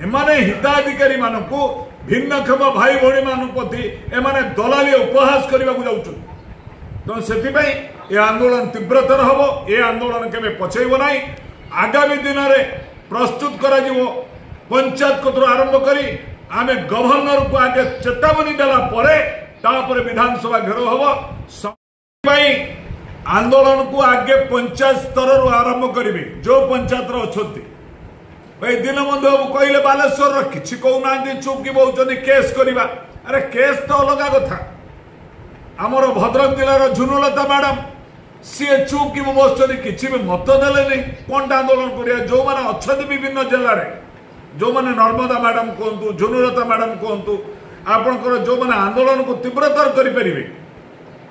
एमाने हिताधिकारी मानक भिन्नक्षम भाई भौणी मान प्रति एमाने दलाली उपहास करने को जाऊँ तेणु से आंदोलन तीव्रतर हम ए आंदोलन केवे पछेब ना आगामी दिन में प्रस्तुत कर पंचायत कतरू आरंभ करी आमे गवर्नर को आगे चेतावनी देला विधानसभा घेराव हम आंदोलन को आगे पंचायत स्तर आरंभ करेंगे जो पंचायत अच्छा भाई दीनबंधु बाबू कहले बालेश्वर किसी कहना चुपकी बहुत केस करवा अरे केस तो अलग कथा आमर भद्रक जिलार झुनुलता मैडम सी चुपकी बस किसी भी मत देले कौन आंदोलन करिया जो मैंने अच्छा विभिन्न जिले में जो मैंने नर्मदा मैडम कहतु झुनुलता मैडम कहतु आपणकर जो मैंने आंदोलन को तीव्रतर करें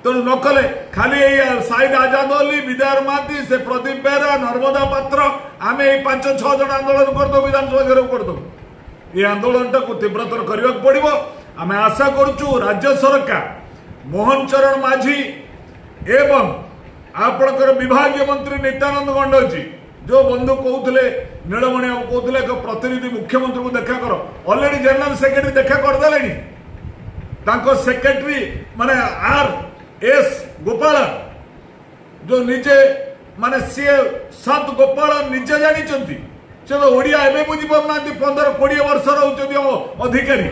तेणु न कले खाली साइड आजाद अली विद्यार महाती से प्रदीप बेहरा नर्मदा पात्र आम 5-6 जन आंदोलन करदे विधानसभा घेराव करदे ये आंदोलन को तीव्रतर करने पड़ो आम आशा करुचु राज्य सरकार मोहन चरण माझी एवं आपणकर विभागीय मंत्री नित्यानंद गंड जी जो बंधु कहते नीलमणि बाबू कहते एक प्रतिनिधि मुख्यमंत्री को देखा कर ऑलरेडी जनरल सेक्रेटरी देखा करदे सेक्रेटरी माने R.S. गोपाल जो निजे माने सी सत गोपाल निजे जानी से तो ओडिया एवं बुझी पारना 15-20 वर्ष रोच अधिकारी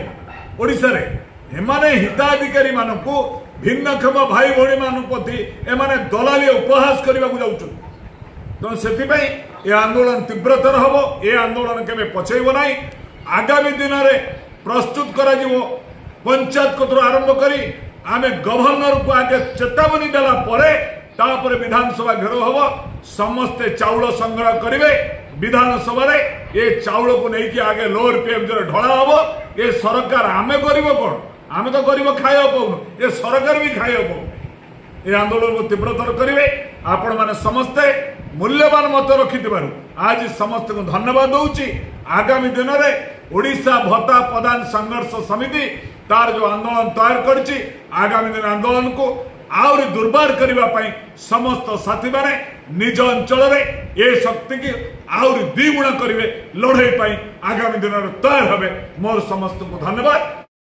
ओडिशा रे एमाने हिताधिकारी मानक भिन्नक्षम भाई भौणी मान प्रति एमाने दलाली उपहास करने को जाऊँ तेणु से आंदोलन तीव्रतर हम ए आंदोलन केवे पछेब ना आगामी दिन में प्रस्तुत कर पंचायत कतरू आरंभ करी आमे गवर्नर को आगे चेतावनी देला विधानसभा घेराव हम समस्ते चाउल संग्रह करेंगे विधानसभा ये चाउल को लेकिन आगे लोअर पीएमजी ढला हम ये सरकार आमे गरीब कौन आमे तो गरीब खाया पाऊन ये सरकार भी खाया पाऊन ये आंदोलन को तीव्रतर करेंगे आपण मैंने समस्ते मूल्यवान मत रखि आज समस्त को धन्यवाद दूची आगामी दिन में ओडिशा भत्ता प्रदान संघर्ष समिति तार जो आंदोलन तैयार करछि आगामी दिन आंदोलन को आउरी दुर्बार करने समस्त साथी माने निज अंचल ये शक्ति की आउरी 2 गुणा करेंगे लड़ाई आगामी दिन में तैयार हे मोर समस्त को धन्यवाद।